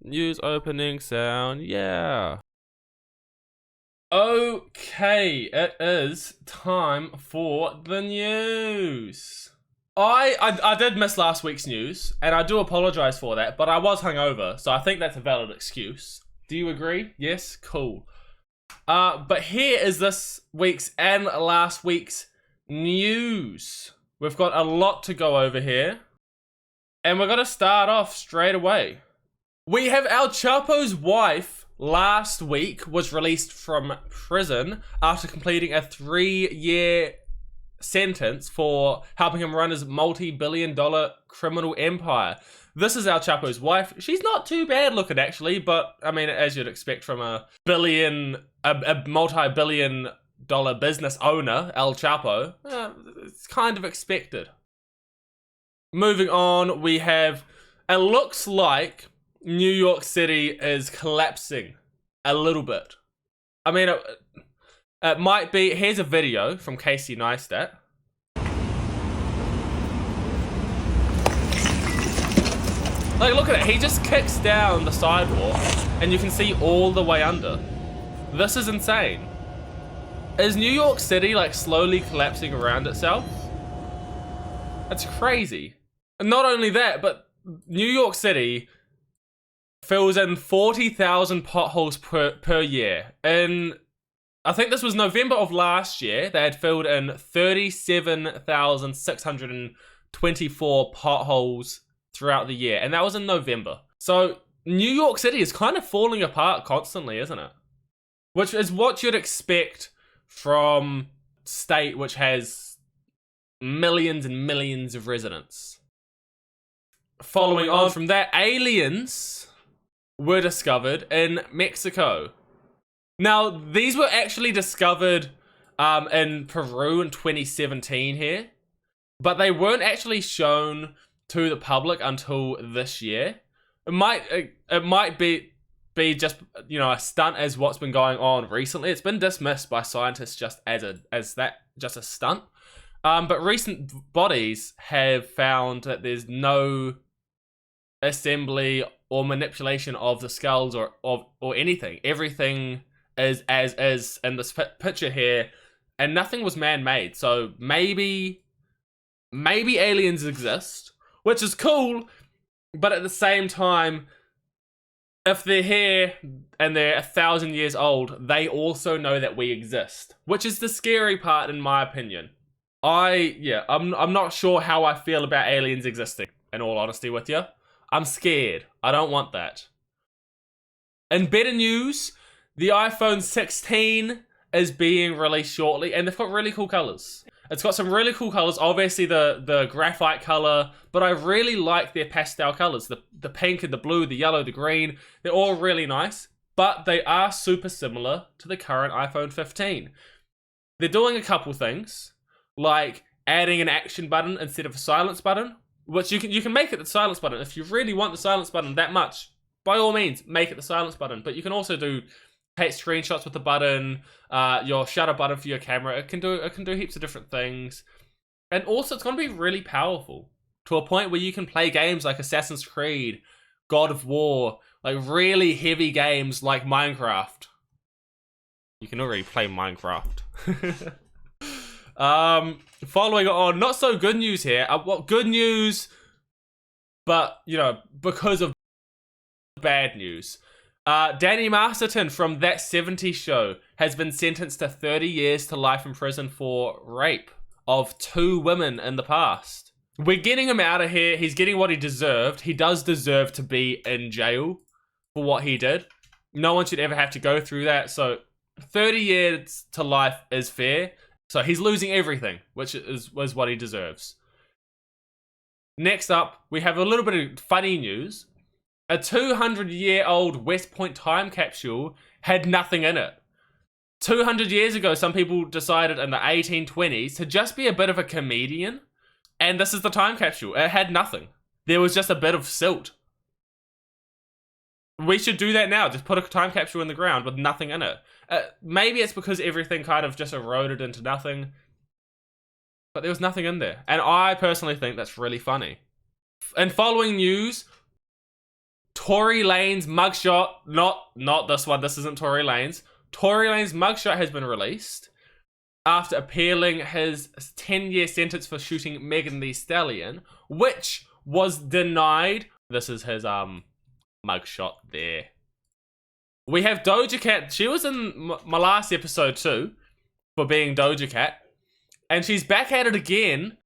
News opening sound, yeah. Okay, it is time for the news. I did miss last week's news, and I do apologize for that, but I was hungover, so I think that's a valid excuse. Do you agree? Yes? Cool. But here is this week's and last week's news. We've got a lot to go over here, and we're gonna start off straight away. We have El Chapo's wife last week was released from prison after completing a 3-year sentence for helping him run his multi-billion-dollar criminal empire. This is El Chapo's wife. She's not too bad looking, actually, but I mean, as you'd expect from a multi-billion dollar business owner, El Chapo, it's kind of expected. Moving on, we have, it looks like New York City is collapsing a little bit. I mean, it might be, here's a video from Casey Neistat. Like, look at it, he just kicks down the sidewalk and you can see all the way under. This is insane. Is New York City like slowly collapsing around itself? That's crazy. And not only that, but New York City fills in 40,000 potholes per year. And I think this was November of last year, they had filled in 37,624 potholes throughout the year. And that was in November. So New York City is kind of falling apart constantly, isn't it? Which is what you'd expect from a state which has millions and millions of residents. Following on from that, aliens were discovered in Mexico. Now, these were actually discovered in Peru in 2017 here, but they weren't actually shown to the public until this year. It might be just, you know, a stunt as what's been going on recently. It's been dismissed by scientists just as a stunt. But recent bodies have found that there's no assembly or manipulation of the skulls or anything. Everything is as is in this picture here, and nothing was man-made. So maybe aliens exist, which is cool, but at the same time, if they're here and they're 1,000 years old, they also know that we exist, which is the scary part in my opinion. I'm not sure how I feel about aliens existing, in all honesty with you. I'm scared. I don't want that. In better news, the iPhone 16 is being released shortly, and they've got really cool colors. It's got some really cool colors, obviously the graphite color, but I really like their pastel colors. The pink and the blue, the yellow, the green, they're all really nice, but they are super similar to the current iPhone 15. They're doing a couple things, like adding an action button instead of a silence button, which you can make it the silence button. If you really want the silence button that much, by all means, make it the silence button. But you can also take screenshots with the button, your shutter button for your camera. It can do heaps of different things. And also, it's going to be really powerful to a point where you can play games like Assassin's Creed, God of War, like really heavy games like Minecraft. You can already play Minecraft. Following on, not so good news here. Good news, but, you know, because of bad news. Danny Masterton from That 70s Show has been sentenced to 30 years to life in prison for rape of 2 women in the past. We're getting him out of here. He's getting what he deserved. He does deserve to be in jail for what he did. No one should ever have to go through that. So 30 years to life is fair. So he's losing everything, which was what he deserves. Next up, we have a little bit of funny news. A 200-year-old West Point time capsule had nothing in it. 200 years ago, some people decided in the 1820s to just be a bit of a comedian. And this is the time capsule. It had nothing. There was just a bit of silt. We should do that now. Just put a time capsule in the ground with nothing in it. Maybe it's because everything kind of just eroded into nothing. But there was nothing in there. And I personally think that's really funny. And following news, Tory Lane's mugshot, not this one, this isn't Tory Lane's. Tory Lane's mugshot has been released after appealing his 10-year sentence for shooting Megan Thee Stallion, which was denied. This is his mugshot there. We have Doja Cat. She was in my last episode too for being Doja Cat, and she's back at it again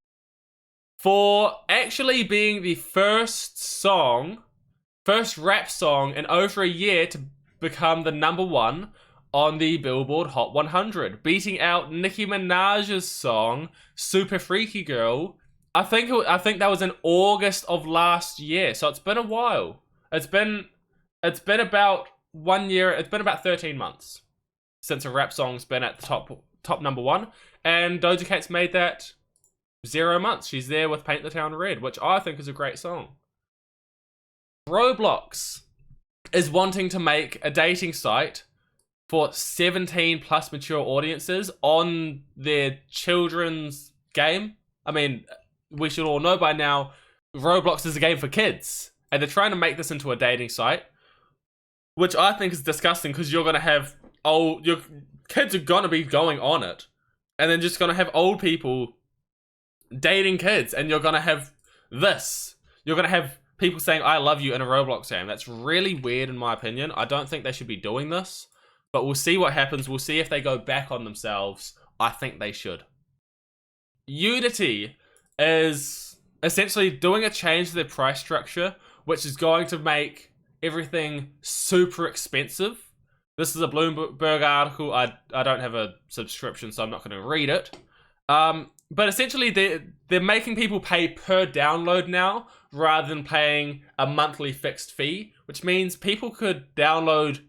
for actually being the first rap song in over a year to become the #1 on the Billboard Hot 100, beating out Nicki Minaj's song Super Freaky Girl. I think that was in August of last year, so it's been a while. It's been about 1 year. It's been about 13 months since a rap song's been at the top #1, and Doja Cat's made that 0 months. She's there with Paint the Town Red, which I think is a great song. Roblox is wanting to make a dating site for 17 plus mature audiences on their children's game. I mean, we should all know by now, Roblox is a game for kids, and they're trying to make this into a dating site, which I think is disgusting, because you're gonna have your kids are gonna be going on it, and then just gonna have old people dating kids, and you're gonna have this. You're gonna have people saying "I love you" in a Roblox game. That's really weird in my opinion. I don't think they should be doing this, but we'll see what happens. We'll see if they go back on themselves. I think they should. Unity is essentially doing a change to their price structure, which is going to make everything super expensive. This is a Bloomberg article. I don't have a subscription, so I'm not going to read it. But essentially, they're making people pay per download now, rather than paying a monthly fixed fee, which means people could download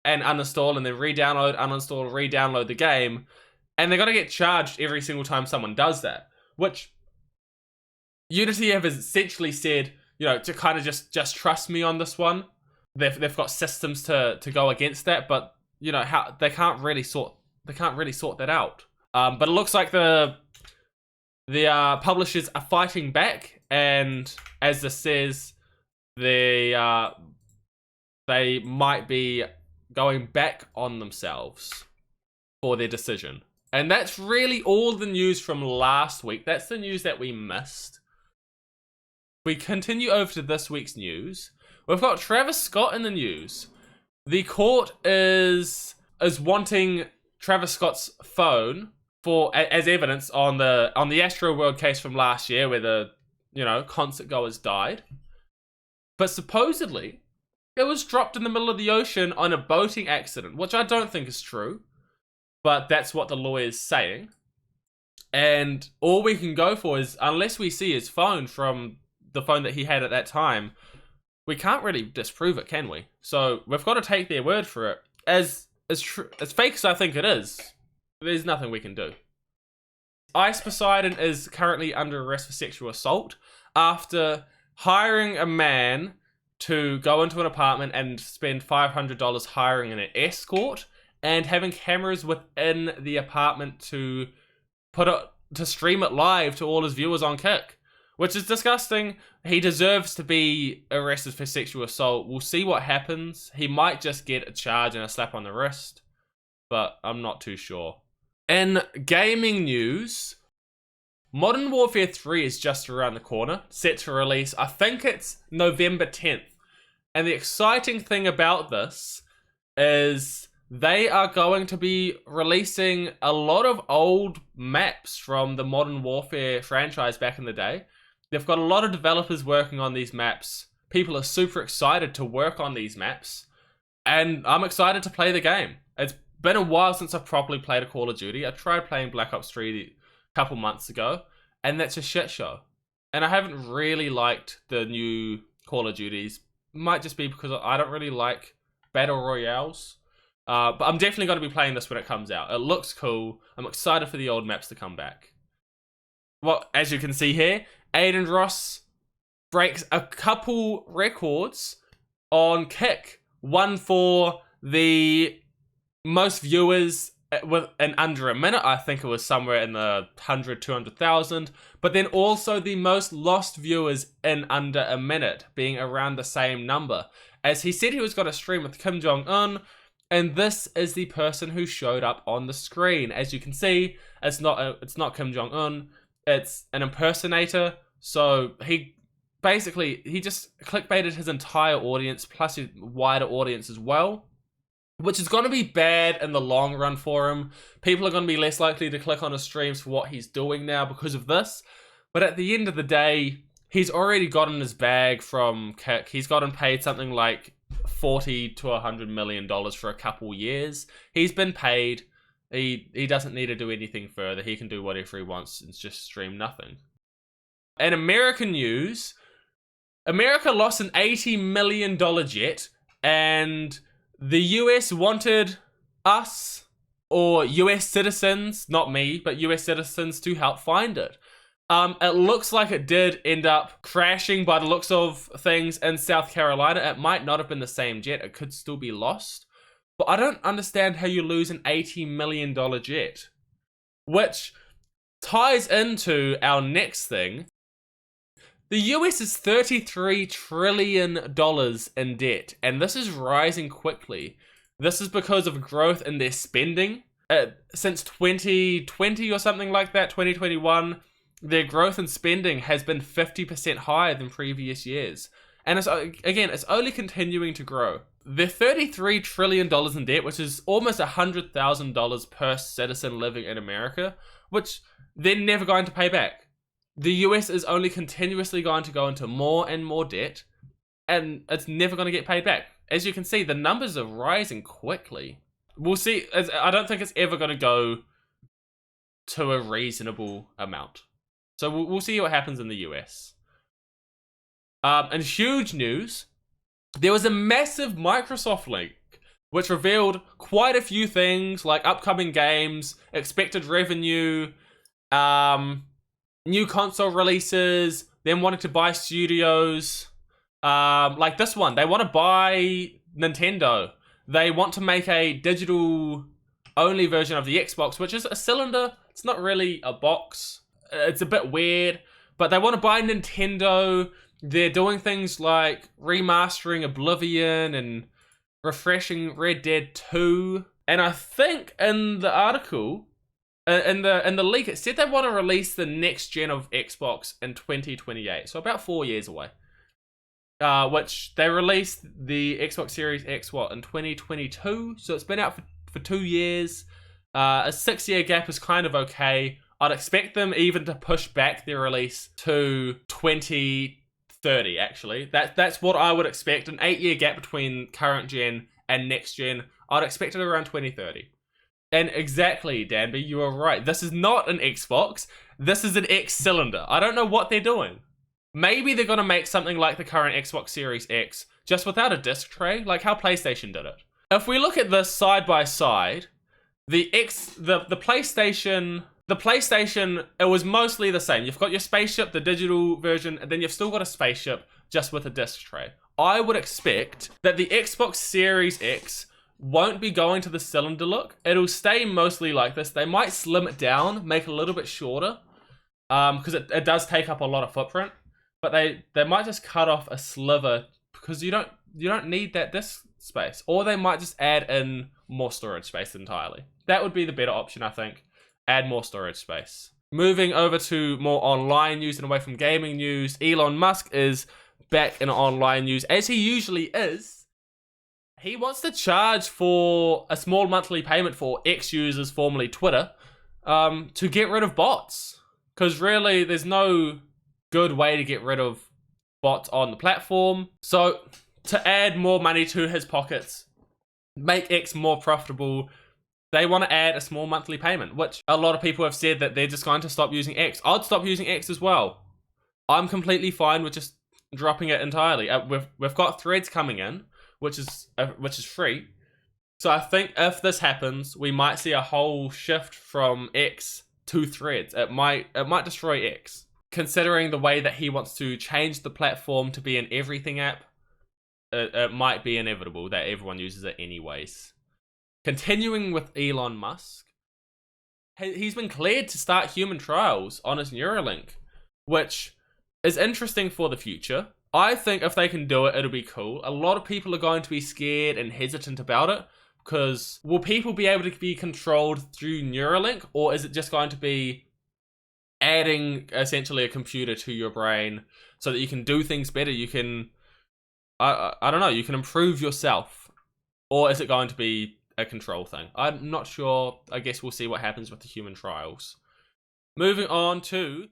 and uninstall, and then re-download, uninstall, re-download the game, and they're going to get charged every single time someone does that, which Unity have essentially said, you know, to kind of just trust me on this one. They've got systems to go against that, but you know how they can't really sort that out. But it looks like the publishers are fighting back, and as this says, they might be going back on themselves for their decision. And that's really all the news from last week. That's the news that we missed. We continue over to this week's news. We've got Travis Scott in the news. The court is wanting Travis Scott's phone as evidence on the Astroworld case from last year, where the concert goers died. But supposedly it was dropped in the middle of the ocean on a boating accident, which I don't think is true, but that's what the lawyer's saying. And all we can go for is, unless we see his phone from the phone that he had at that time, we can't really disprove it, can we? So we've got to take their word for it. As fake as I think it is, there's nothing we can do. Ice Poseidon is currently under arrest for sexual assault after hiring a man to go into an apartment and spend $500 hiring an escort, and having cameras within the apartment to stream it live to all his viewers on Kick, which is disgusting. He deserves to be arrested for sexual assault. We'll see what happens. He might just get a charge and a slap on the wrist, but I'm not too sure. In gaming news, Modern Warfare 3 is just around the corner, set to release. I think it's November 10th. And the exciting thing about this is they are going to be releasing a lot of old maps from the Modern Warfare franchise back in the day. They've got a lot of developers working on these maps. People are super excited to work on these maps, and I'm excited to play the game. It's been a while since I've properly played a Call of Duty. I tried playing Black Ops 3 a couple months ago, and that's a shit show. And I haven't really liked the new Call of Duties. Might just be because I don't really like battle royales. But I'm definitely going to be playing this when it comes out. It looks cool. I'm excited for the old maps to come back. Well, as you can see here, Aiden Ross breaks a couple records on Kick. One for the most viewers in under a minute. I think it was somewhere in the 100, 200,000. But then also the most lost viewers in under a minute, being around the same number. As he said he was going to stream with Kim Jong-un, and this is the person who showed up on the screen. As you can see, it's not Kim Jong-un, it's an impersonator. So he just clickbaited his entire audience, plus his wider audience as well, which is going to be bad in the long run for him. People are going to be less likely to click on his streams for what he's doing now because of this. But at the end of the day, he's already gotten his bag from Kick. He's gotten paid something like $40 to $100 million for a couple years. He's been paid. He doesn't need to do anything further. He can do whatever he wants and just stream nothing. In American news, America lost an $80 million jet, and the US wanted us, or US citizens, not me, but US citizens, to help find it. It looks like it did end up crashing by the looks of things in South Carolina. It might not have been the same jet. It could still be lost. But I don't understand how you lose an $80 million jet. Which ties into our next thing. The US is $33 trillion in debt, and this is rising quickly. This is because of growth in their spending. Since 2020 or something like that, 2021, their growth in spending has been 50% higher than previous years. And it's only continuing to grow. They're $33 trillion in debt, which is almost $100,000 per citizen living in America, which they're never going to pay back. The US is only continuously going to go into more and more debt, and it's never going to get paid back. As you can see, the numbers are rising quickly. We'll see. I don't think it's ever going to go to a reasonable amount. So we'll see what happens in the US. And huge news, there was a massive Microsoft leak which revealed quite a few things like upcoming games, expected revenue, new console releases, them wanting to buy studios. Like this one, they want to buy Nintendo. They want to make a digital only version of the Xbox, which is a cylinder. It's not really a box. It's a bit weird, but they want to buy Nintendo. They're doing things like remastering Oblivion and refreshing Red Dead 2. And I think in the article, in the leak, it said they want to release the next gen of Xbox in 2028, so about 4 years away. Which they released the Xbox Series X in 2022, so it's been out for 2 years. A 6-year gap is kind of okay. I'd expect them even to push back their release to 2030, actually. That's what I would expect. An 8-year gap between current gen and next gen. I'd expect it around 2030. And exactly, Danby, you are right. This is not an Xbox. This is an X cylinder. I don't know what they're doing. Maybe they're going to make something like the current Xbox Series X, just without a disc tray, like how PlayStation did it. If we look at this side by side, the PlayStation, it was mostly the same. You've got your spaceship, the digital version, and then you've still got a spaceship just with a disc tray. I would expect that the Xbox Series X won't be going to the cylinder look. It'll stay mostly like this. They might slim it down, make it a little bit shorter, because it does take up a lot of footprint. But they might just cut off a sliver because you don't need that disk space. Or they might just add in more storage space entirely. That would be the better option, I think. Add more storage space. Moving over to more online news and away from gaming news, Elon Musk is back in online news, as he usually is. He wants to charge for a small monthly payment for X users, formerly Twitter, to get rid of bots. Because really, there's no good way to get rid of bots on the platform. So, to add more money to his pockets, make X more profitable, they want to add a small monthly payment, which a lot of people have said that they're just going to stop using X. I'd stop using X as well. I'm completely fine with just dropping it entirely. We've got threads coming in, which is free. So I think if this happens, we might see a whole shift from X to threads. It might destroy X. Considering the way that he wants to change the platform to be an everything app, it might be inevitable that everyone uses it anyways. continuing with Elon Musk, he's been cleared to start human trials on his Neuralink, which is interesting for the future. I think if they can do it, it'll be cool. A lot of people are going to be scared and hesitant about it, because will people be able to be controlled through Neuralink, or is it just going to be adding essentially a computer to your brain so that you can do things better? You can, I don't know, you can improve yourself, or is it going to be a control thing? I'm not sure. I guess we'll see what happens with the human trials. Moving on to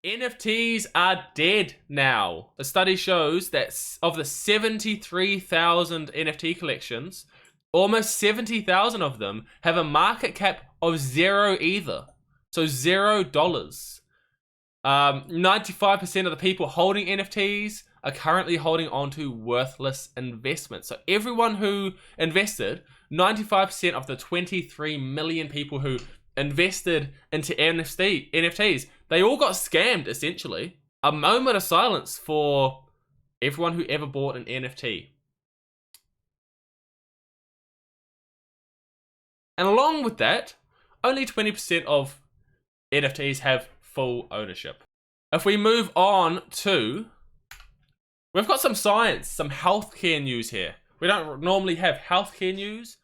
NFTs are dead now. A study shows that of the 73,000 NFT collections, almost 70,000 of them have a market cap of zero either. So $0. 95% of the people holding NFTs are currently holding on to worthless investments. So everyone who invested, 95% of the 23 million people who invested into NFTs, they all got scammed, essentially. A moment of silence for everyone who ever bought an NFT. And along with that, only 20% of NFTs have full ownership. If we move on to, we've got some science, some healthcare news here. We don't normally have healthcare news.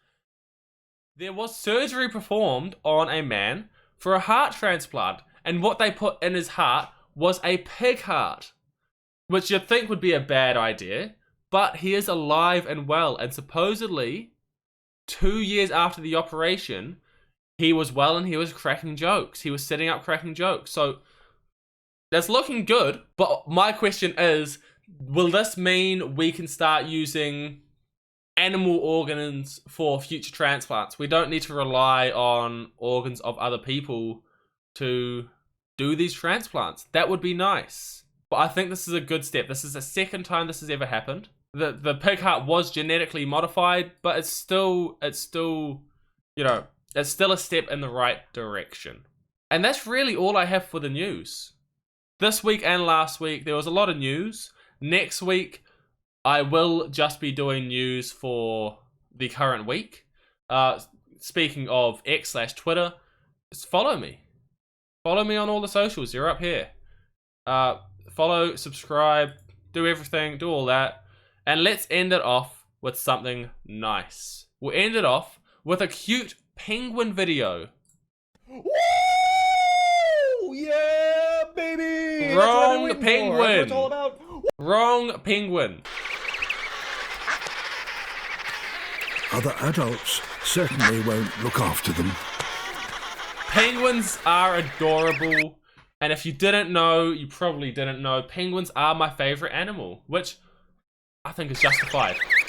There was surgery performed on a man for a heart transplant, and what they put in his heart was a pig heart, which you'd think would be a bad idea, but he is alive and well, and supposedly 2 years after the operation, he was well and he was cracking jokes. He was sitting up cracking jokes. So that's looking good, but my question is, will this mean we can start using animal organs for future transplants? We don't need to rely on organs of other people to do these transplants. That would be nice. But I think this is a good step. This is the second time this has ever happened. The pig heart was genetically modified, but it's still, you know, it's still a step in the right direction. And that's really all I have for the news. This week and last week, there was a lot of news. Next week, I will just be doing news for the current week. Speaking of X/Twitter, just follow me. Follow me on all the socials. You're up here. Follow, subscribe, do everything, do all that. And let's end it off with something nice. We'll end it off with a cute penguin video. Woo! Yeah, baby! Wrong penguin. That's what it's all about. Wrong penguin. Other adults certainly won't look after them. Penguins are adorable. And if you didn't know, you probably didn't know, penguins are my favorite animal, which I think is justified.